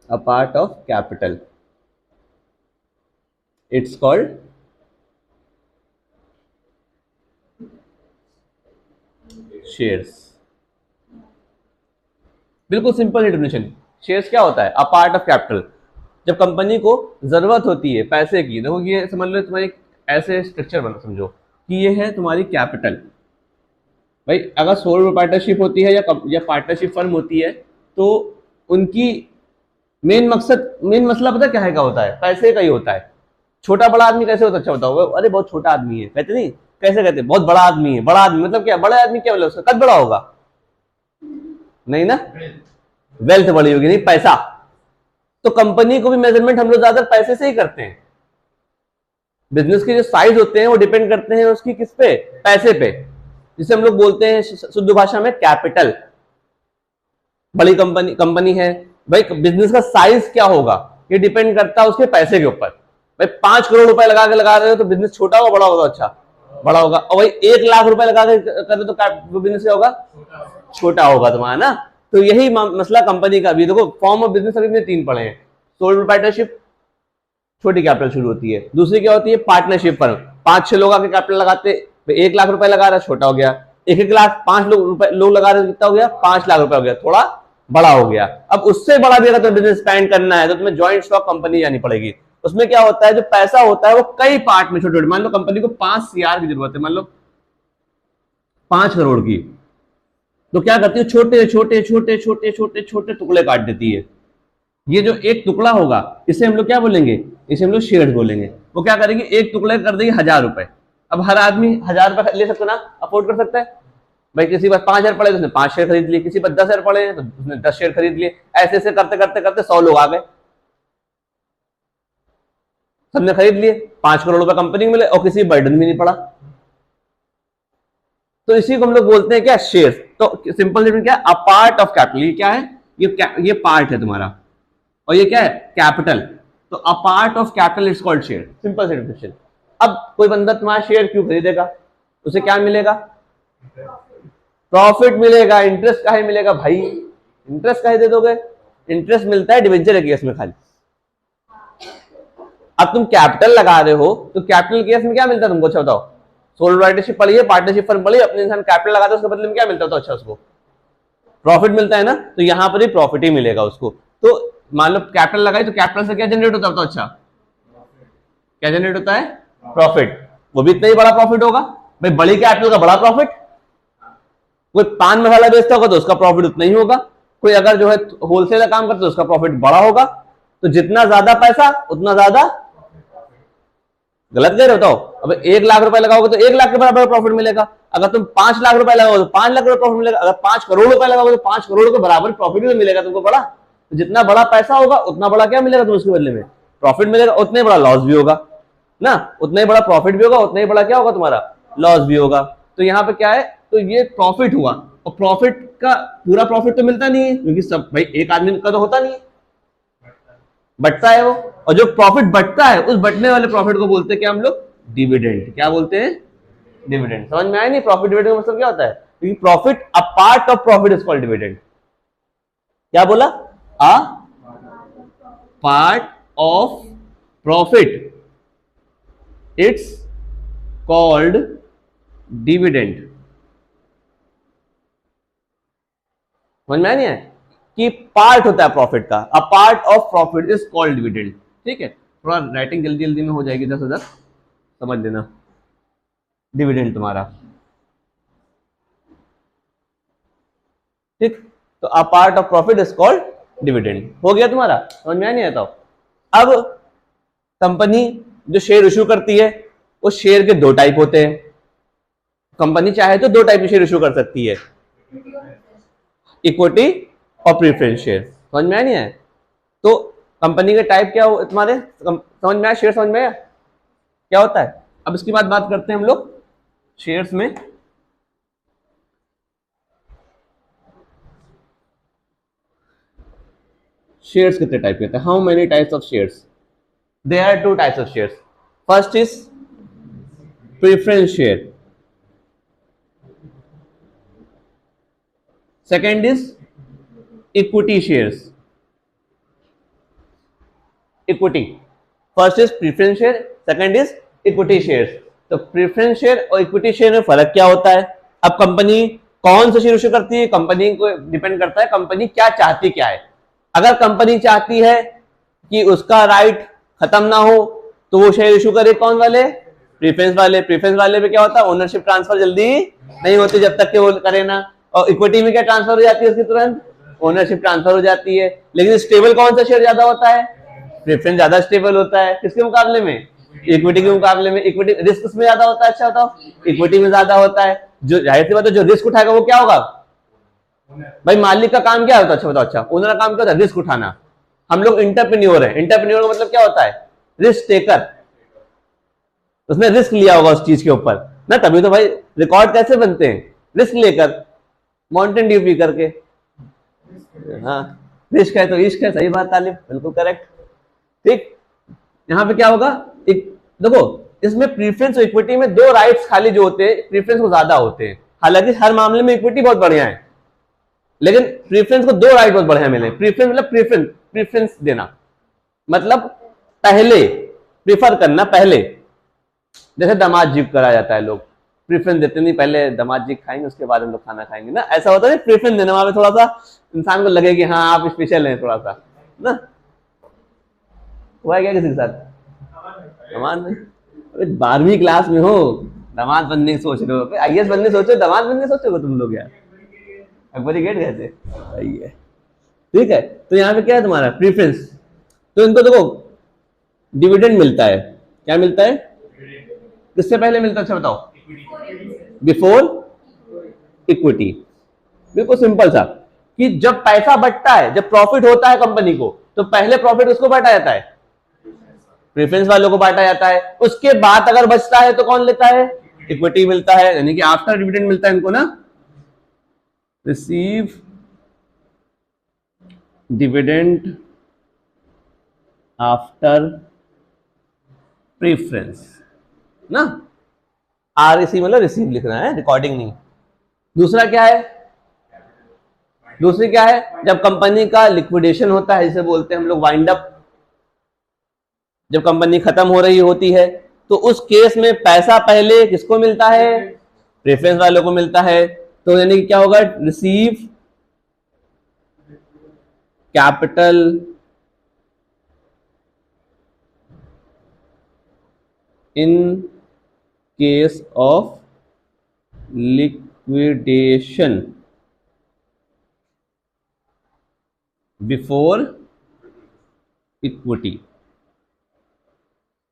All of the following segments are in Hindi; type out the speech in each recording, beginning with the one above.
a part of capital, it's called shares. बिल्कुल सिंपल डेफिनेशन। शेयर्स क्या होता है? अ पार्ट ऑफ कैपिटल। जब कंपनी को जरूरत होती है पैसे की, देखो ये समझ लो तुम्हारी ऐसे स्ट्रक्चर बना, समझो कि ये है तुम्हारी कैपिटल। भाई अगर सोल प्रोप्राइटरशिप होती है या पार्टनरशिप फर्म होती है, तो उनकी मेन मकसद, मेन मसला पता क्या है क्या होता है? पैसे का ही होता है। छोटा बड़ा आदमी कैसे होता है? अच्छा बताओ, अरे बहुत छोटा आदमी है कहते नहीं, कैसे कहते? बहुत बड़ा आदमी है। बड़ा आदमी मतलब क्या? बड़ा आदमी क्या मतलब? उसका कद बड़ा होगा? नहीं ना, वेल्थ बड़ी होगी, नहीं पैसा। तो कंपनी को भी मेजरमेंट हम लोग ज्यादा पैसे से ही करते हैं। बिजनेस के जो साइज होते हैं वो डिपेंड करते हैं उसकी किस पे? पैसे पे, जिसे हम लोग बोलते हैं शुद्ध भाषा में कैपिटल। बड़ी कंपनी कंपनी है भाई, बिजनेस का साइज क्या होगा ये डिपेंड करता है उसके पैसे के ऊपर। भाई 5 करोड़ रुपए लगा रहे हो तो बिजनेस छोटा होगा बड़ा होगा? अच्छा बड़ा होगा। और भाई 1 लाख रुपए लगा के कर रहे तो बिजनेस क्या होगा? छोटा होगा तुम्हारा ना। तो यही मसला कंपनी का भी। देखो फॉर्म ऑफ बिजनेस अभी 3 पढ़े हैं। सोल प्रोप्राइटरशिप, छोटी कैपिटल शुरू होती है। दूसरी क्या होती है? Partnership firm. 5-6 लोग आके कैपिटल लगाते, 1 लाख रुपए लगा रहा, छोटा हो गया। 1-1 लाख, 5 लोग लगा रहे, कितना हो गया? 5 लाख रुपए हो गया, थोड़ा बड़ा हो गया। अब उससे बड़ा भी अगर तुम्हें बिजनेस एक्सपैंड करना है तो तुम्हें ज्वाइंट स्टॉक कंपनी जानी पड़ेगी। उसमें क्या होता है, जो पैसा होता है वो कई पार्ट में छोटे छोटे, मान लो कंपनी को 5 CR की जरूरत है, मान लो 5 करोड़ की, तो क्या करती है? छोटे छोटे छोटे छोटे छोटे छोटे टुकड़े काट देती है। ये जो एक टुकड़ा होगा इसे हम लोग क्या बोलेंगे? इसे हम लोग शेयर बोलेंगे। वो क्या करेगी? एक टुकड़े कर देगी 1,000 रुपए। अब हर आदमी 1,000 रुपए ले सकता ना, अफोर्ड कर सकता है? भाई किसी पर 5,000 पड़े तो उसने 5 शेयर खरीद लिए, किसी पर 10,000 पड़े तो उसने 10 शेयर खरीद लिए। ऐसे ऐसे करते करते करते 100 लोग आ गए, सबने खरीद लिए, 5 करोड़ रुपए कंपनी को मिले और किसी बर्डन भी नहीं पड़ा। तो इसी को हम लोग बोलते हैं क्या? शेयर। तो सिंपल डिफरेंस क्या है? अ पार्ट ऑफ कैपिटल। ये क्या है? ये पार्ट है तुम्हारा, और ये क्या है? कैपिटल। तो a part of capital is called share. Simple सी डेफिनेशन। अब कोई बंदा तुम्हारा शेयर क्यों खरीदेगा? उसे क्या मिलेगा? प्रॉफिट मिलेगा। इंटरेस्ट काहे मिलेगा भाई? इंटरेस्ट काहे दे दोगे? इंटरेस्ट मिलता है डिवेंचर केस में खाली। अब तुम कैपिटल लगा रहे हो तो कैपिटल केस में क्या मिलता है तुमको? अच्छा बताओ। सोल राइटरशिप पढ़ी है, पार्टनरशिप फर्म पढ़ी है, अपने इंसान कैपिटल लगाते हैं उसके बदले में क्या मिलता है? तो अच्छा उसको प्रॉफिट मिलता है ना, तो यहां पर ही प्रॉफिट ही मिलेगा उसको। तो मान लो कैपिटल लगाई तो कैपिटल से क्या जनरेट होता है? तो अच्छा क्या जनरेट होता है? प्रॉफिट। वो भी इतना ही बड़ा प्रॉफिट होगा। भाई बड़ी कैपिटल का बड़ा प्रॉफिट। कोई पान मसाला बेचता होगा तो उसका प्रॉफिट उतना ही होगा। कोई अगर जो है होलसेल का काम करता है तो उसका प्रॉफिट बड़ा होगा। तो जितना ज्यादा पैसा उतना ज्यादा, गलत कह रहे हो? बताओ। अब 1 लाख रुपए लगाओगे तो 1 लाख के बराबर प्रॉफिट मिलेगा। अगर तुम 5 लाख रुपए लगाओगे तो 5 लाख रुपए प्रॉफिट मिलेगा। अगर 5 करोड़ रुपए लगाओगे तो 5 करोड़ के बराबर प्रॉफिट भी तो मिलेगा तुमको बड़ा। तो जितना बड़ा पैसा होगा उतना बड़ा क्या मिलेगा तुम उसके बदले में? प्रॉफिट मिलेगा। उतने बड़ा लॉस भी होगा ना, उतना ही बड़ा प्रॉफिट भी होगा, उतना ही बड़ा क्या होगा तुम्हारा? लॉस भी होगा। तो यहाँ पे क्या है? तो ये प्रॉफिट हुआ। और प्रॉफिट का पूरा प्रॉफिट तो मिलता नहीं है, क्योंकि सब भाई एक आदमी का तो होता नहीं है, बटता है वो। और जो प्रॉफिट बटता है उस बटने वाले प्रॉफिट को बोलते हैं क्या हम लोग? डिविडेंड। क्या बोलते हैं? डिविडेंड। समझ में आया नहीं? प्रॉफिट डिविडेंड का मतलब क्या होता है? क्योंकि profit, a part of profit is called dividend. क्या बोला? अ part of profit it's called dividend. समझ में आया नहीं है? कि पार्ट होता है प्रॉफिट का, अ part of profit is called dividend. ठीक है, थोड़ा राइटिंग जल्दी जल्दी में हो जाएगी 10,000, समझ लेना। डिविडेंड तुम्हारा, ठीक। तो a part of profit is called dividend. हो गया तुम्हारा? समझ में आया नहीं आता? अब कंपनी जो शेयर इशू करती है, उस शेयर के 2 टाइप होते हैं। कंपनी चाहे तो 2 टाइप के शेयर इशू कर सकती है, इक्विटी और प्रीफरेंस शेयर। समझ में आया नहीं है? तो कंपनी के टाइप क्या हो तुम्हारे? समझ में आया? शेयर समझ में आया क्या होता है? अब इसके बाद बात करते हैं हम लोग शेयर्स में। शेयर्स कितने टाइप के होते हैं? How many types of shares? There are 2 types of shares. First is preference share, second is equity shares. Equity. First is preference share, second is equity share. तो प्रीफरेंस शेयर और इक्विटी शेयर में फर्क क्या होता है? अब कंपनी कौन सा शेयर इश्यू करती है, कंपनी को डिपेंड करता है कंपनी क्या चाहती क्या है। अगर कंपनी चाहती है कि उसका राइट खत्म ना हो तो वो शेयर इशू करे कौन वाले? प्रीफरेंस वाले। प्रीफरेंस वाले पे क्या होता है? ओनरशिप ट्रांसफर जल्दी नहीं होती जब तक कि वो करे ना। और इक्विटी में क्या ट्रांसफर हो जाती है उसकी? तुरंत ओनरशिप ट्रांसफर हो जाती है। लेकिन स्टेबल कौन सा शेयर ज्यादा होता है? प्रेफरेंस ज्यादा स्टेबल होता है। किसके मुकाबले में? इक्विटी के मुकाबले में। इक्विटी रिस्क उसमें ज्यादा होता है। अच्छा बताओ, इक्विटी में ज्यादा होता है। जो जाहिर सी बात है जो रिस्क उठाएगा वो क्या होगा भाई? मालिक का काम क्या होता है? अच्छा बताओ। अच्छा, ओनर का काम क्या होता है? रिस्क उठाना। हम लोग इंटरप्रेन्योर है। इंटरप्रेन्योर का मतलब क्या होता है? Risk taker. उसने रिस्क लिया होगा उस चीज के ऊपर ना, तभी तो भाई रिकॉर्ड कैसे बनते हैं? रिस्क लेकर, माउंटेन ड्यू पी करके। हाँ, रिस्क है तो इश्क है। सही बात तालिब, बिल्कुल करेक्ट। ठीक, यहां पे क्या होगा? एक देखो, इसमें प्रीफरेंस और इक्विटी में दो राइट्स खाली जो होते हैं प्रीफरेंस को ज्यादा होते हैं। हालांकि हर मामले में इक्विटी बहुत बढ़िया है, लेकिन प्रीफरेंस को दो राइट बहुत बढ़िया मिले। प्रीफरेंस मतलब प्रीफरेंस देना, मतलब पहले प्रीफर करना। पहले जैसे दामाद जीप करा जाता है, लोग प्रीफरेंस देते नहीं, पहले दामाद जी खाएंगे उसके बाद हम लोग खाना खाएंगे ना, ऐसा होता है। प्रीफरेंस देना वहां पे थोड़ा सा इंसान को लगे कि हाँ आप स्पेशल हैं थोड़ा सा ना। हुआ क्या किसी के साथ? दामाद में? अरे 12वीं क्लास में हो, दामाद बनने की सोच रहे हो? आईएएस बनने सोचो, दामाद बनने सोचोगे तुम लोग यार? अकबरी गेट गए थे? सही है, ठीक है। तो यहाँ पे क्या है तुम्हारा? प्रीफरेंस। तो इनको देखो, डिविडेंड मिलता है। क्या मिलता है? किससे पहले मिलता है? अच्छा बताओ। Before equity. बिल्कुल सिंपल सा, कि जब पैसा बचता है, जब प्रॉफिट होता है कंपनी को, तो पहले प्रॉफिट उसको बांटा जाता है, प्रेफरेंस वालों को बांटा जाता है। उसके बाद अगर बचता है तो कौन लेता है? इक्विटी मिलता है, यानी कि आफ्टर डिविडेंड मिलता है इनको ना। रिसीव डिविडेंड आफ्टर प्रेफरेंस ना। आरएसी मतलब रिसीव लिखना है, रिकॉर्डिंग नहीं। दूसरा क्या है? दूसरी क्या है? जब कंपनी का लिक्विडेशन होता है, जिसे बोलते हैं हम लोग वाइंड अप, जब कंपनी खत्म हो रही होती है, तो उस केस में पैसा पहले किसको मिलता है? प्रेफरेंस वालों को मिलता है। तो यानी कि क्या होगा? Receive capital in case of liquidation before equity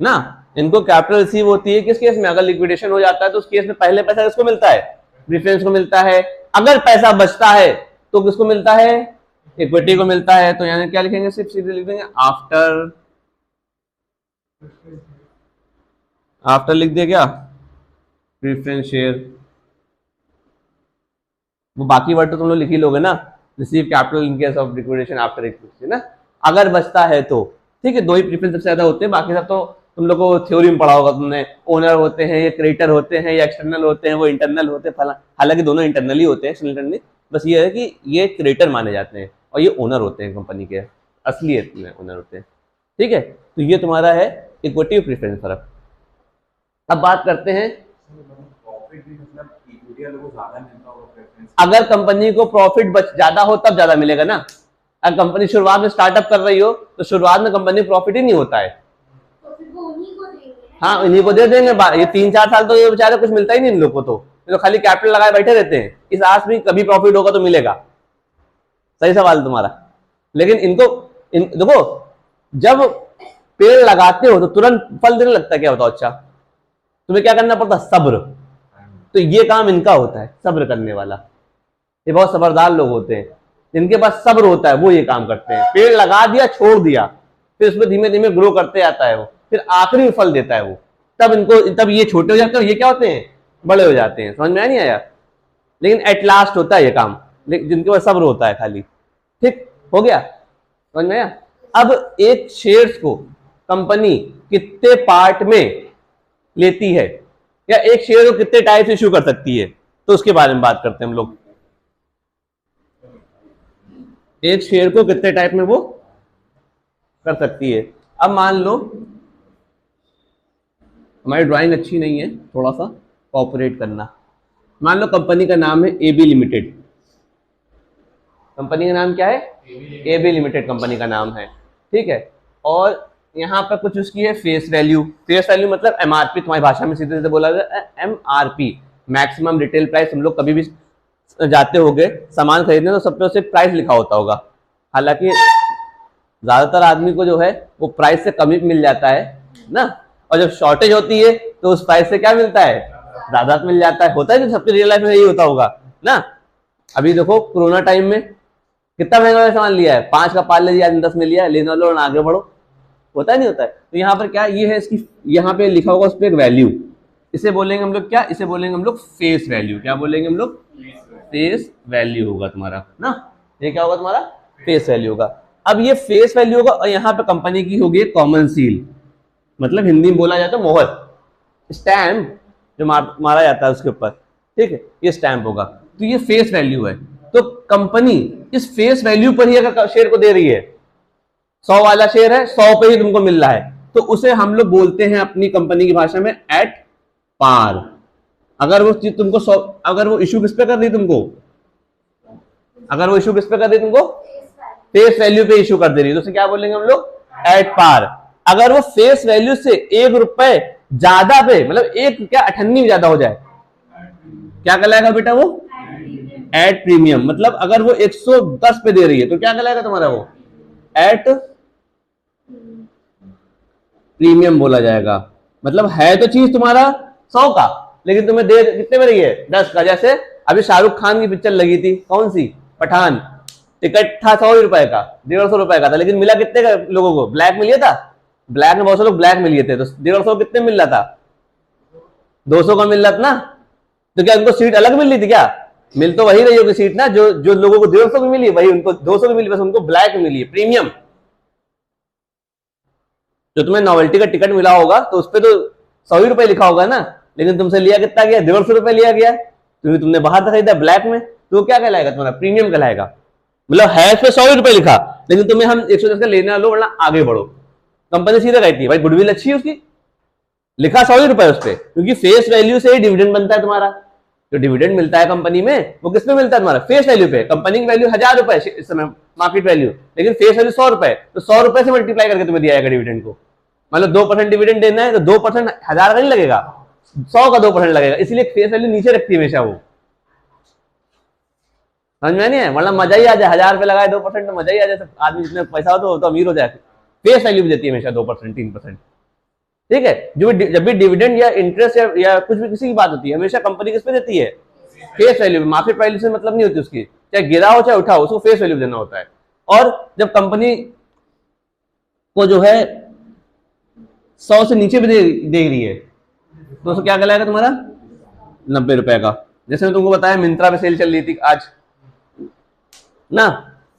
ना। इनको कैपिटल रिसीव होती है किस केस में? अगर लिक्विडेशन हो जाता है तो उस केस में पहले पैसा किसको मिलता है? प्रेफरेंस को मिलता है। अगर पैसा बचता है तो किसको मिलता है? इक्विटी को मिलता है। तो यानी क्या लिखेंगे? सिर्फ सीधे लिख देंगे आफ्टर। आफ्टर लिख दिया क्या? Preference share. वो बाकी वर्ड तो तुम लोग लिख ही लोगे ना, receive capital in case of liquidation after equity ना। अगर बचता है तो ठीक है, दो ही प्रेफरेंस सबसे ज्यादा होते हैं, बाकी सब तो तुम लोग को थ्योरी में पढ़ा होगा तुमने। ओनर होते हैं, ये क्रेडिटर होते हैं, या एक्सटर्नल होते हैं, वो इंटरनल होते हैं। हालांकि दोनों इंटरनल ही होते हैं, एक्सटर्नल नहीं। बस ये है कि ये क्रेडिटर माने जाते हैं और ये ओनर होते हैं कंपनी के, असलियत में ओनर होते हैं। ठीक है, तो ये तुम्हारा है इक्विटी और प्रेफरेंस फर्क। अब बात करते हैं, अगर कंपनी को प्रॉफिट ज्यादा हो तब ज्यादा मिलेगा ना। अगर कंपनी शुरुआत में स्टार्टअप कर रही हो तो शुरुआत में कंपनी प्रॉफिट ही नहीं होता है। हाँ, इन्हीं को दे देंगे। ये 3-4 साल तो ये बेचारे कुछ मिलता ही नहीं इन लोग को, तो खाली कैपिटल लगाए बैठे रहते हैं इस आस में कभी प्रॉफिट होगा तो मिलेगा। सही सवाल तुम्हारा। लेकिन इनको देखो, जब पेड़ लगाते हो तो तुरंत फल देने लगता है, क्या बताओ? अच्छा, तुम्हें क्या करना पड़ता? सब्र। तो ये काम इनका होता है, सब्र करने वाला। ये बहुत सबरदार लोग होते हैं, जिनके पास सब्र होता है, वो ये काम करते हैं। पेड़ लगा दिया, छोड़ दिया, फिर उसमें धीमे धीमे ग्रो करते आता है वो, फिर आखिरी में फल देता है वो। तब ये छोटे हो जाते हैं, ये क्या होते हैं? बड़े हो जाते हैं। समझ में नहीं आया? लेकिन एट लास्ट होता है ये काम, जिनके पास सब्र होता है खाली। ठीक हो गया? समझ में आया? अब एक शेयर्स को कंपनी कितने पार्ट में लेती है, या एक शेयर को कितने टाइप से इश्यू कर सकती है, तो उसके बारे में बात करते हैं हम लोग। एक शेयर को कितने टाइप में वो कर सकती है। अब मान लो हमारी ड्राइंग अच्छी नहीं है, थोड़ा सा कोऑपरेट करना। मान लो कंपनी का नाम है एबी लिमिटेड। कंपनी का नाम क्या है? एबी लिमिटेड कंपनी का नाम है, ठीक है। और यहाँ पर कुछ उसकी है फेस वैल्यू। फेस वैल्यू मतलब एमआरपी, तुम्हारी भाषा में सीधे सीधे बोला जाए एमआरपी, मैक्सिमम रिटेल प्राइस। हम लोग कभी भी जाते होंगे सामान खरीदने तो सब पे उसे प्राइस लिखा होता होगा, हालांकि ज्यादातर आदमी को जो है वो प्राइस से कम ही मिल जाता है ना, और जब शॉर्टेज होती है तो उस प्राइस से क्या मिलता है? ज्यादा मिल जाता है। होता है कि सबके रियल लाइफ में यही होता होगा ना। अभी देखो कोरोना टाइम में कितना महंगा सामान लिया है, 5 का पार्ले जी आदमी 10 में लिया, लेना लो और आगे बढ़ो। होता है नहीं होता है? तो यहाँ पर क्या ये है, इसकी यहाँ पे लिखा होगा उस पर एक वैल्यू, इसे बोलेंगे हम लोग क्या? इसे बोलेंगे हम लोग फेस वैल्यू। क्या बोलेंगे हम लोग? फेस वैल्यू होगा तुम्हारा ना। ये क्या होगा तुम्हारा? फेस वैल्यू होगा। अब ये फेस वैल्यू होगा और यहाँ पे कंपनी की होगी कॉमन सील, मतलब हिंदी में बोला जाए तो मोहर, स्टैम्प जो मारा जाता है उसके ऊपर, ठीक है, ये स्टैम्प होगा। तो ये फेस वैल्यू है। तो कंपनी इस फेस वैल्यू पर ही अगर शेयर को दे रही है, 100 वाला शेयर है, 100 पे ही तुमको मिल रहा है, तो उसे हम लोग बोलते हैं अपनी कंपनी की भाषा में एट पार। अगर वो चीज तुमको अगर वो इशू किस पे कर रही तुमको, अगर वो इशू किस पे कर रही तुमको? फेस वैल्यू पे इशू कर दे रही है, तो उसे क्या बोलेंगे हम लोग? At par. अगर वो फेस वैल्यू से 1 रुपए ज्यादा पे, मतलब एक क्या 98 ज्यादा हो जाए, क्या कहलाएगा बेटा वो? At premium. मतलब अगर वो 110 पे दे रही है तो क्या कहलाएगा तुम्हारा वो? एट प्रीमियम बोला जाएगा। मतलब है तो चीज तुम्हारा 100 का, लेकिन तुम्हें दे कितने में रही है? 10 का। जैसे अभी शाहरुख खान की पिक्चर लगी थी, कौन सी? पठान। टिकट था 100 रुपए का, 150 रुपए का था, लेकिन मिला कितने का लोगों को? ब्लैक में लिया था, ब्लैक में बहुत से लोग ब्लैक में लिए थे, तो 150 कितने मिल रहा था? 200 का मिल रहा था ना। तो क्या उनको सीट अलग मिल रही थी क्या? मिल तो वही रही होगी सीट ना, जो जो लोगों को 150 की मिली वही उनको 200 की मिली, बस उनको ब्लैक में मिली है, प्रीमियम। जो तुम्हें नॉवेल्टी का टिकट मिला होगा तो उस पर तो 100 रुपए लिखा होगा ना, लेकिन तुमसे लिया कितना गया? 150 रुपए लिया गया, क्योंकि तुमने बाहर खरीदा ब्लैक में, तो क्या कहलाएगा तुम्हारा? प्रीमियम कहलाएगा। मतलब है इसमें 100 रुपए लिखा, लेकिन तुम्हें हम 110 का लेना लो वरना आगे बढ़ो। कंपनी सीधे कहती है भाई गुडविल अच्छी है उसकी, लिखा 100 रुपए उस पर, क्योंकि फेस वैल्यू से ही डिविडेंड बनता है तुम्हारा। जो डिविडेंड मिलता है कंपनी में वो किस पे मिलता है तुम्हारा? फेस वैल्यू पे। कंपनी की वैल्यू 1000 रुपए इस समय मार्केट वैल्यू, लेकिन फेस वैल्यू 100 रुपए, तो 100 रुपए से मल्टीप्लाई करके तुम्हें दिया जाएगा डिविडेंड को। मतलब 2% डिविडेंड देना है तो 2% 1000 का नहीं लगेगा, 100 का 2% लगेगा, इसलिए फेस वैल्यू नीचे रखती है हमेशा वो। समझ में नहीं है? वरना मजा ही आ जाए, 1000 रुपए लगाए 2% तो मजा ही आ जाए, आदमी जितने पैसा हो तो अमीर हो जाए। फेस वैल्यू भी देती है हमेशा 2% 3%, ठीक है। जब भी डिविडेंड या इंटरेस्ट या कुछ भी किसी की बात होती है, हमेशा कंपनी किस पे देती है? Face value. मार्केट वैल्यू से मतलब नहीं होती उसकी, चाहे गिरा हो चाहे उठा हो, उसको फेस वैल्यू देना होता है। और जब कंपनी को जो है 100 से नीचे भी दे रही है तो उसको क्या कहलाएगा तुम्हारा? 90 रुपए का। जैसे मैं तुमको बताया मिंत्रा पे सेल चल रही थी आज ना,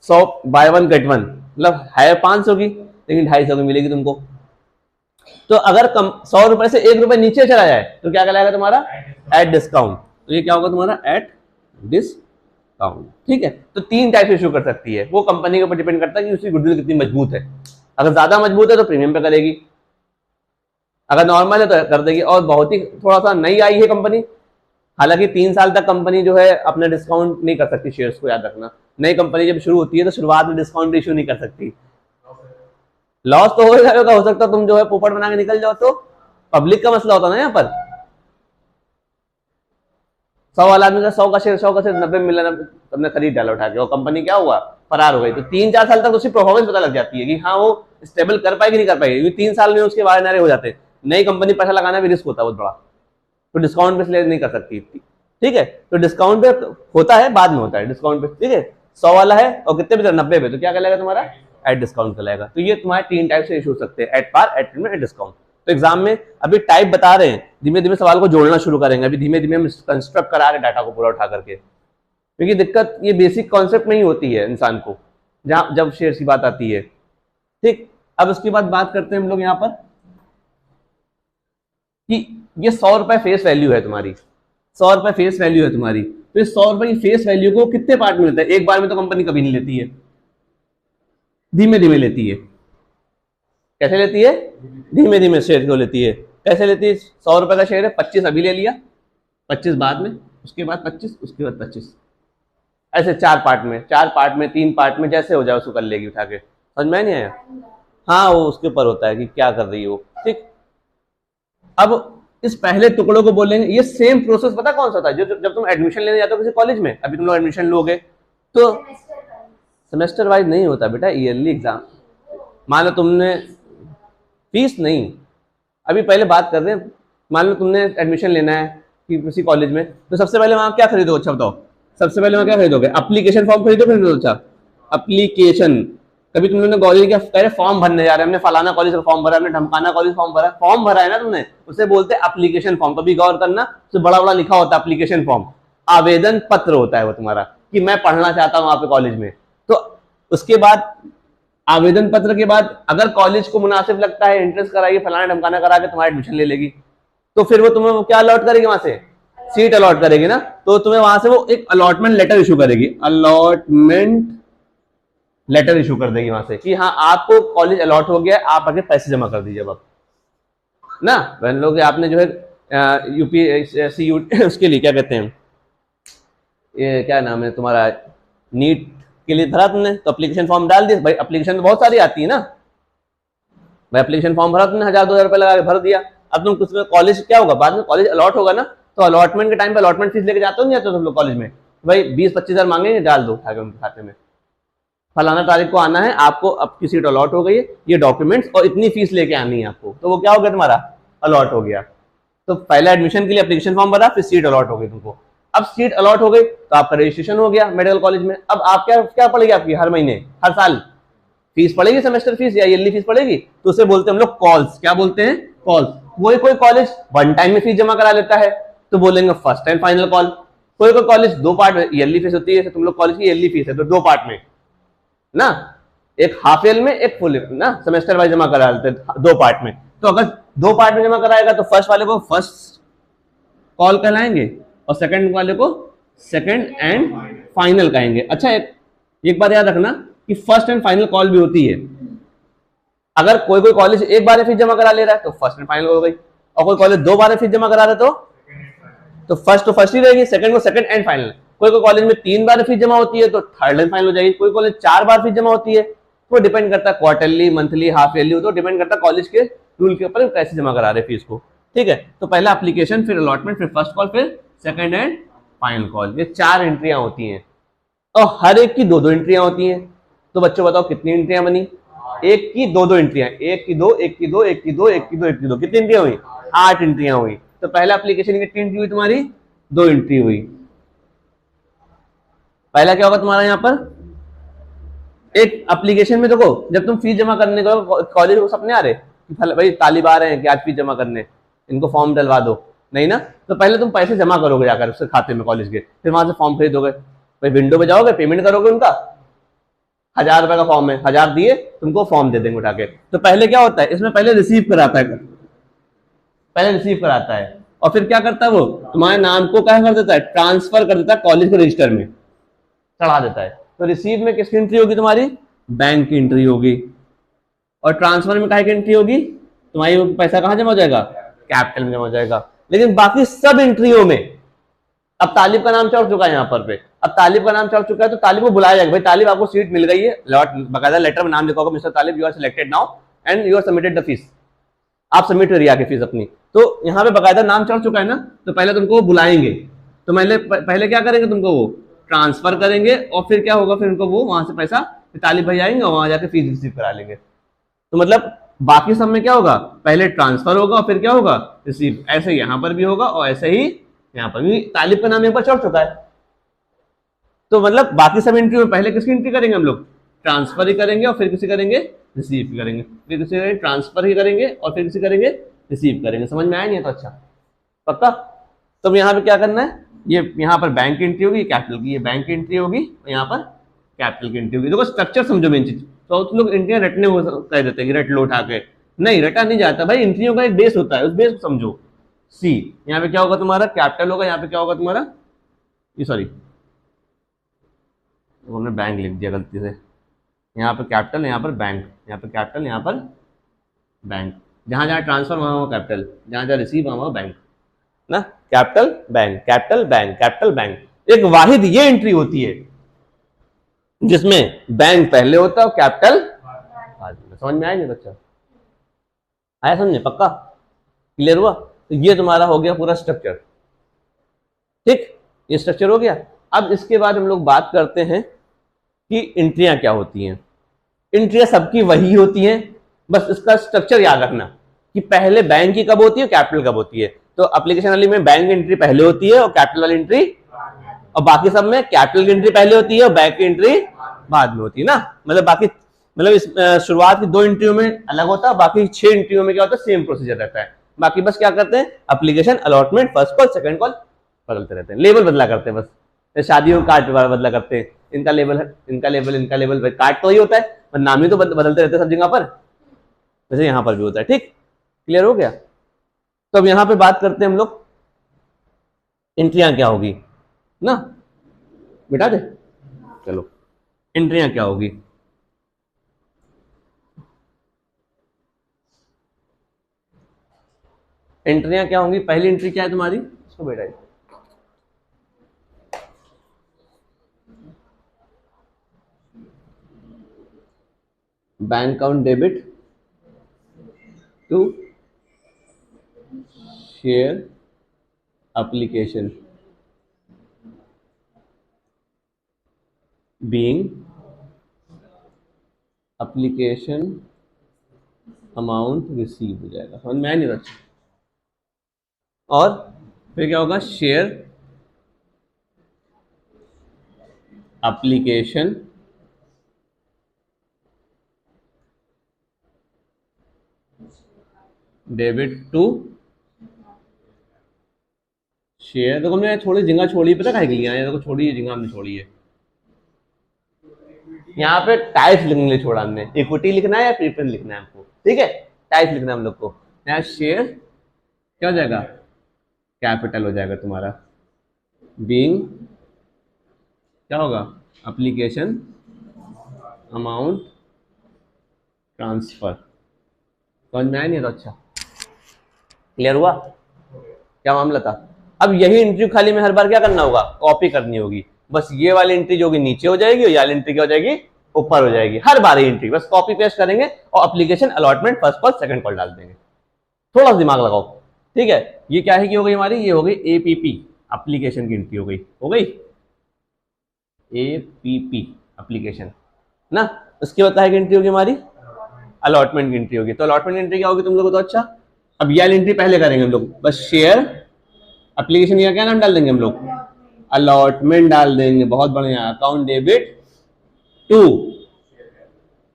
100 बाय 1 गेट 1, मतलब है 500 की लेकिन 250 की मिलेगी तुमको। तो अगर 100 रुपए से 1 रुपए नीचे चला जाए तो क्या कहलाएगा तुम्हारा? Eight discount. तो ये क्या होगा तुम्हारा? एट डिस्काउंट, ठीक है। तो 3 टाइप से इशू कर सकती है, वो कंपनी के ऊपर डिपेंड करता है कि उसकी गुडविल कितनी मजबूत है। अगर ज्यादा मजबूत है तो प्रीमियम पे करेगी, अगर नॉर्मल है तो कर देगी। और बहुत ही थोड़ा सा नई आई है कंपनी, हालांकि 3 साल तक कंपनी जो है अपना डिस्काउंट नहीं कर सकती शेयर्स को, याद रखना। नई कंपनी जब शुरू होती है तो शुरुआत में डिस्काउंट इशू नहीं कर सकती। लॉस तो हो जाएगा, हो सकता है तुम जो है पोपट बना के निकल जाओ, तो पब्लिक का मसला होता है ना यहाँ पर। 100 वाला आदमी का 100 का शेयर 90 में मिला, तुमने खरीद डाला उठा के, और कंपनी क्या हुआ? फरार हो गई। तो 3-4 साल तक उसकी परफॉर्मेंस पता लग जाती है कि हाँ वो स्टेबल कर पाएगी नहीं कर पाएगी, क्योंकि 3 साल में उसके बारे नारे हो जाते हैं। नई कंपनी पैसा लगाना भी रिस्क होता है बहुत बड़ा, तो डिस्काउंट पे इसलिए नहीं कर सकती, ठीक है। तो डिस्काउंट पे होता है, बाद में होता है डिस्काउंट पे, ठीक है। 100 वाला है और कितने पे? 90 पे, तो क्या कहलाएगा तुम्हारा? एट डिस्काउंट कहलाएगा। तो ये तुम्हारे 3 टाइप से इशू हो सकते हैं, at par, at premium, at discount. तो एग्जाम में अभी टाइप बता रहे हैं, धीमे धीमे सवाल को जोड़ना शुरू करेंगे, अभी धीमे धीमे हम कंस्ट्रक्ट करा रहे डाटा को पूरा उठा करके, क्योंकि दिक्कत ये बेसिक कॉन्सेप्ट में ही होती है इंसान को जहां जब शेयर की बात आती है, ठीक। अब उसके बाद बात करते हैं हम लोग यहाँ पर कि ये 100 रुपए फेस वैल्यू है तुम्हारी, 100 रुपए फेस वैल्यू है तुम्हारी। तो इस 100 रुपए की फेस वैल्यू को कितने पार्ट में मिलता है? एक बार में तो कंपनी कभी नहीं लेती है, धीमे धीमे लेती है। कैसे लेती है? धीमे धीमे शेयर को लेती है। कैसे लेती है? 100 रुपए का शेयर है, 25 अभी ले लिया, 25 बाद में, उसके बाद 25, उसके बाद 25, ऐसे 4 पार्ट में, 4 पार्ट में, 3 पार्ट में, जैसे हो जाए उसको कर लेगी उठा के। समझ में नहीं आया? हाँ, वो उसके ऊपर होता है कि क्या कर रही हो। ठीक, अब इस पहले टुकड़ों को बोलेंगे। ये सेम प्रोसेस पता कौन सा था? जो जब तुम एडमिशन लेने जाते हो किसी कॉलेज में, अभी तुम लोग एडमिशन लोगे तो सेमेस्टर वाइज नहीं होता बेटा, ईयरली एग्जाम। मान लो तुमने फीस नहीं, अभी पहले बात कर रहे हैं, मान लो तुमने एडमिशन लेना है कि किसी कॉलेज में, तो सबसे पहले वहां क्या खरीदोगे? अच्छा बताओ, सबसे पहले वहां क्या खरीदोगे? एप्लीकेशन फॉर्म खरीदो। अच्छा, एप्लीकेशन। कभी तुम लोगों ने कॉलेज क्या कह रहे फॉर्म भरने जा रहे हैं, हमने फलाना कॉलेज का फॉर्म भरा, हमने ढमकाना कॉलेज फॉर्म भरा, फॉर्म भरा है ना तुमने, उसे बोलते हैं एप्लीकेशन फॉर्म। कभी गौर करना, तो बड़ा बड़ा लिखा होता है एप्लीकेशन फॉर्म, आवेदन पत्र होता है वो तुम्हारा, कि मैं पढ़ना चाहता हूं वहां पे कॉलेज में। तो उसके बाद आवेदन पत्र के बाद अगर कॉलेज को मुनासिब लगता है, इंटरेस्ट कराइए, फलाना ढमकाना करा के तुम्हारा एडमिशन ले लेगी, तो फिर वो तुम्हें क्या अलॉट करेगी? वहां से सीट अलॉट करेगी ना, तो तुम्हें वहां से वो एक अलॉटमेंट लेटर इशू करेगी, अलॉटमेंट लेटर इशू कर देगी वहां से कि हाँ आपको कॉलेज अलॉट हो गया, आप आगे पैसे जमा कर दीजिए। अब ना बहन लोग, आपने जो है यूपीएससी उसके लिए क्या कहते हैं, ये क्या नाम है तुम्हारा, नीट के लिए भरा तुमने, तो एप्लीकेशन फॉर्म डाल दिया भाई। एप्लीकेशन तो बहुत सारी आती है ना भाई, एप्लीकेशन फॉर्म भरा तुमने, 1000-2000 रुपए लगा के भर दिया। अब तुम कुछ कॉलेज क्या होगा बाद में, कॉलेज अलॉट होगा ना, तो अलॉटमेंट के टाइम पे अलॉटमेंट फीस लेके जाते हो नहीं जाते तुम लोग कॉलेज में? भाई 20-25 हजार मांगेंगे, डाल दो उठा के उनके खाते में, फलाना तारीख को आना है आपको, अब की सीट अलॉट हो गई है, ये डॉक्यूमेंट्स और इतनी फीस लेके आनी है आपको, तो वो क्या हो गया तुम्हारा, अलॉट हो गया। तो पहले एडमिशन के लिए एप्लीकेशन फॉर्म भरा, फिर सीट अलॉट हो गई तुमको। अब सीट अलॉट हो गई तो आपका रजिस्ट्रेशन हो गया मेडिकल कॉलेज में। अब आप क्या क्या पड़ेगी आपकी हर महीने, हर साल फीस पड़ेगी, सेमेस्टर फीस या ईयरली फीस पड़ेगी, तो उसे बोलते हैं हम लोग कॉल्स। क्या बोलते हैं? कॉल्स। कोई कॉलेज वन टाइम में फीस जमा करा लेता है तो बोलेंगे फर्स्ट एंड फाइनल कॉल। कोई कॉलेज 2 पार्ट में ईयरली फीस होती है, तुम लोग कॉलेज की ईयरली फीस है तो 2 पार्ट में ना, एक हाफ ईयर में, एक फुल ना, सेमेस्टर वाइज जमा करा लेते हैं 2 पार्ट में। तो अगर 2 पार्ट में जमा कराएगा तो फर्स्ट वाले को फर्स्ट कॉल कहलाएंगे और सेकंड वाले को सेकंड एंड फाइनल कहेंगे। अच्छा, एक बात याद रखना कि फर्स्ट एंड फाइनल कॉल भी होती है। अगर कोई कॉलेज एक बार फीस जमा करा ले रहा है तो फर्स्ट एंड फाइनल हो गई, और कोई कॉलेज 2 बार फीस जमा करा रहा है तो फर्स्ट ही रहेगी, सेकंड को सेकंड एंड फाइनल। कोई कॉलेज में 3 बार फीस जमा होती है तो थर्ड एंड फाइनल हो जाएगी। कोई कॉलेज 4 बार फीस जमा होती है, वो डिपेंड करता है क्वार्टरली, मंथली, हाफ ईयरली, तो डिपेंड करता है कॉलेज के रूल के ऊपर कैसे जमा करा रहे फीस को। ठीक है, तो पहला एप्लीकेशन, फिर अलॉटमेंट, फिर फर्स्ट कॉल, फिर सेकंड एंड फाइनल कॉल। ये 4 एंट्रियां होती हैं और हर एक की 2-2 एंट्रियां होती हैं। तो बच्चों बताओ कितनी एंट्रियां बनी? एक की 2-2 एंट्रियां, एक की 2, एक की 2, एक की 2, एक की 2, एक की 2, कितनी एंट्रियां हुई? 8 एंट्रियां हुई। तो पहला एप्लीकेशन कितनी एंट्री हुई तुम्हारी? 2 एंट्री हुई। पहला क्या होगा तुम्हारा यहाँ पर, एक एप्लीकेशन में देखो, जब तुम फीस जमा करने को कॉलेज को सपने आ रहे कि भाई तालिब आ रहे हैं कि आज फीस जमा करने, इनको फॉर्म डलवा दो, नहीं ना, तो पहले तुम पैसे जमा करोगे जाकर उसके खाते में कॉलेज के, फिर वहां से फॉर्म खरीदोगे, भाई विंडो पे जाओगे, पेमेंट करोगे उनका, 1000 रुपए का फॉर्म है, 1000 दिए तुमको फॉर्म दे देंगे उठा के। तो पहले क्या होता है इसमें, पहले रिसीव कराता है, और फिर क्या करता है वो तुम्हारे नाम को क्या कर देता है, ट्रांसफर कर देता है कॉलेज के रजिस्टर में चढ़ा देता है। तो रिसीव में किसकी एंट्री होगी तुम्हारी? बैंक की एंट्री होगी। और ट्रांसफर में काहे की एंट्री होगी तुम्हारी? पैसा कहां जमा हो जाएगा? कैपिटल में जमा हो जाएगा। लेकिन बाकी सब एंट्रियों में अब तालिब का नाम चढ़ चुका है यहाँ पर पे, अब तालिब का नाम चढ़ चुका है तो तालिब को बुलाया जाएगा, भाई तालिब आपको सीट मिल गई है, बकायदा लेटर में नाम लिखा होगा, mister Talib you are selected now and you are submitted the fees, आप सबमिट करिए आके फीस अपनी। तो यहाँ पे बकायदा नाम चढ़ चुका है ना, तो पहले तुमको बुलाएंगे, तो पहले क्या करेंगे, तुमको वो ट्रांसफर करेंगे और फिर क्या होगा, फिर उनको वो वहां से पैसा तालिब भाई आएंगे और वहां जाके फीस रिसीव करा लेंगे। तो मतलब बाकी सब में क्या होगा, पहले ट्रांसफर होगा और फिर क्या होगा, रिसीव। ऐसे यहाँ पर भी होगा और ऐसे ही यहाँ पर भी। तालिब का नाम यहाँ पर चढ़ चुका है, तो मतलब बाकी सब एंट्री में पहले किसकी एंट्री करेंगे हम लोग? ट्रांसफर ही करेंगे और फिर किसी करेंगे रिसीव भी करेंगे, फिर किसी करेंगे ट्रांसफर ही करेंगे और फिर किसी करेंगे रिसीव करेंगे। समझ में आया नहीं है तो अच्छा पक्का। तो यहाँ पे क्या करना है, ये यहाँ पर बैंक की एंट्री होगी कैपिटल की, ये बैंक की एंट्री होगी, यहाँ पर कैपिटल की एंट्री होगी। देखो स्ट्रक्चर समझो मेन चीज। तो तुम लोग एंट्रियां रटने को कह देते हैं कि रट लो उठा के, नहीं रटा नहीं जाता भाई, एंट्रियों का एक बेस होता है, उस बेस को समझो। सी यहाँ पे क्या होगा तुम्हारा, कैपिटल होगा, यहाँ पे क्या होगा तुम्हारा, ये सॉरी तो हमने बैंक लिख दिया गलती से, यहाँ पर कैपिटल, यहाँ पर बैंक, यहाँ पर कैपिटल, यहाँ पर बैंक, जहां जहां ट्रांसफर वहां वहां कैपिटल, जहां जहां रिसीव वहां वहां बैंक ना, capital bank, capital bank, capital bank. एक वाहिद ये एंट्री होती है जिसमें बैंक पहले होता है और कैपिटल बाद में। समझ में आया नहीं बच्चा? आया समझे? पक्का क्लियर हुआ? तो ये तुम्हारा हो गया पूरा स्ट्रक्चर। ठीक, ये स्ट्रक्चर हो गया। अब इसके बाद हम लोग बात करते हैं कि एंट्रियां क्या होती हैं। एंट्रियां सबकी वही होती हैं, बस इसका स्ट्रक्चर याद रखना कि पहले बैंक की कब होती है, कैपिटल कब होती है। तो एप्लीकेशन वाली में बैंक एंट्री पहले होती है और कैपिटल वाली एंट्री, और बाकी सब में कैपिटल की एंट्री पहले होती है और बैंक की एंट्री बाद में होती है ना। मतलब बाकी इस शुरुआत की 2 एंट्रियों में अलग होता है, बाकी 6 एंट्रियों में क्या होता है, सेम प्रोसीजर रहता है। बाकी बस क्या करते हैं, application, allotment, first call, second call बदलते रहते हैं, लेबल बदला करते हैं बस। शादियों में कार्ड बदला करते हैं, इनका लेबल है, इनका लेबल, इनका लेबल, कार्ड तो ही होता है पर नाम ही तो बदलते रहते हैं सब जगह पर, वैसे यहाँ पर भी होता है। ठीक, क्लियर हो गया? तो अब यहाँ पे बात करते हैं हम लोग एंट्रियां क्या होगी ना, बिठा दे। चलो एंट्रियां क्या होगी। एंट्रियां क्या होंगी? पहली एंट्री क्या है तुम्हारी, इसको बैठा दे। Bank account debit to share application being application amount receive हो जाएगा। समझ में आया नहीं बच्चा? और फिर क्या होगा, share application debit to share. देखो हमने थोड़ी जगह छोड़ी, पता है के लिए देखो छोड़ी है जगह, हमने छोड़ी है यहाँ पे टाइप्स लिखने के लिए छोड़ा हमने। इक्विटी लिखना है या प्रीफरेंस लिखना है हमको, ठीक है, टाइप्स लिखना है हम लोग को। यहाँ शेयर क्या हो जाएगा, कैपिटल हो जाएगा तुम्हारा, बीइंग क्या होगा, एप्लीकेशन अमाउंट ट्रांसफर। समझ में आया नहीं? तो अच्छा, क्लियर हुआ क्या मामला था। अब यही एंट्री खाली में हर बार क्या करना होगा, कॉपी करनी होगी। बस ये वाली एंट्री जो होगी नीचे हो जाएगी और ये वाली एंट्री क्या हो जाएगी, ऊपर हो जाएगी। हर बार ये एंट्री बस कॉपी पेस्ट करेंगे और application, allotment, first call, second call डाल देंगे। थोड़ा सा दिमाग लगाओ, ठीक है। ये क्या है कि हो गई हमारी, ये हो गई एपीपी, एप्लीकेशन की एंट्री हो गई एपीपी एप्लीकेशन ना। उसके बाद है एंट्री होगी हमारी अलॉटमेंट की एंट्री होगी। तो अलॉटमेंट एंट्री क्या होगी तुम लोगों को तो अच्छा। अब ये एंट्री पहले करेंगे हम लोग, बस शेयर एप्लीकेशन का क्या नाम डाल देंगे हम लोग, अलॉटमेंट डाल देंगे। बहुत बढ़िया, account debit to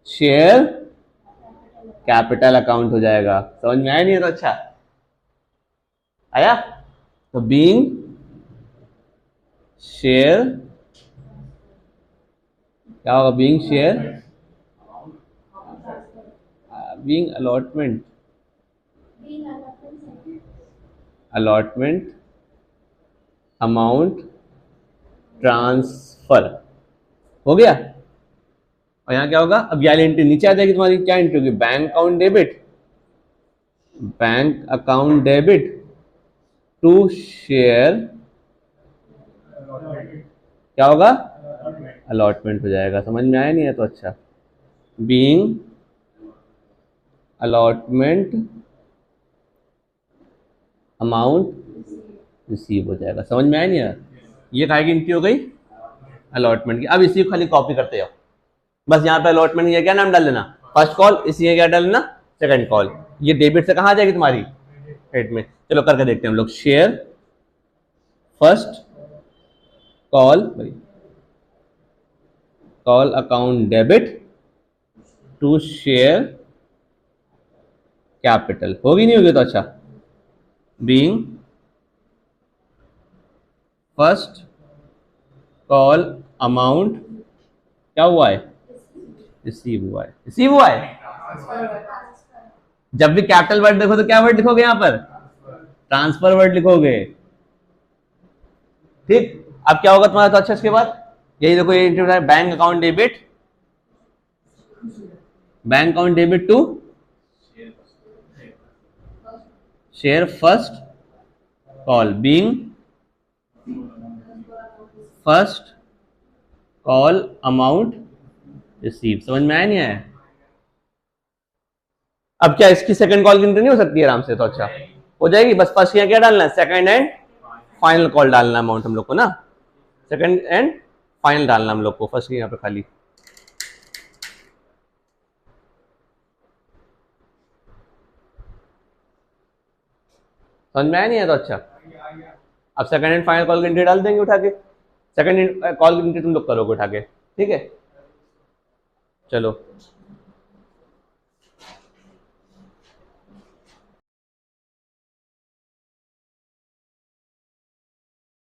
share capital account हो जाएगा। समझ में आया नहीं? तो अच्छा आया। तो बीइंग शेयर क्या होगा, being share, being allotment, allotment amount transfer हो गया। और यहां क्या होगा, अब यह एंट्री नीचे आ जाएगी तुम्हारी, क्या एंट्री होगी, bank account debit, bank account debit to share क्या होगा, अलॉटमेंट हो जाएगा। समझ में आया नहीं है? तो अच्छा, बीइंग अलॉटमेंट अमाउंट रिसीव हो जाएगा। समझ में आया नहीं यार? ये काय की एंट्री हो गई, अलॉटमेंट की। अब इसी को खाली कॉपी करते जाओ, बस यहाँ पे अलॉटमेंट ये क्या नाम डाल देना, फर्स्ट कॉल, इसी क्या डाल देना, सेकंड कॉल। ये डेबिट से कहाँ आ जाएगी तुम्हारी, हेड में। चलो करके देखते हैं हम लोग, share first call account debit to share capital, होगी नहीं होगी? तो अच्छा, बीइंग फर्स्ट कॉल अमाउंट क्या हुआ है, रिसीव हुआ है, रिसीव हुआ है। जब भी कैपिटल वर्ड देखो तो क्या वर्ड लिखोगे यहां पर, ट्रांसफर वर्ड लिखोगे। ठीक, अब क्या होगा तुम्हारा? तो अच्छा, इसके बाद यही देखो, ये interview, bank account debit, bank account debit to share first call being first call amount receive. समझ में आया नहीं आया? अब क्या इसकी सेकंड कॉल की एंट्री नहीं हो सकती है आराम से? तो अच्छा हो जाएगी। बस फर्स्ट यहाँ क्या डालना है, सेकंड एंड फाइनल कॉल डालना अमाउंट हम लोग को ना, सेकंड एंड फाइनल डालना हम लोग को। फर्स्ट यहाँ पे खाली समझ में आया नहीं है? तो अच्छा अब सेकंड एंड फाइनल कॉल की एंट्री डाल देंगे उठा के, सेकंड कॉल की एंट्री तुम लोग करोगे उठा के, ठीक है। चलो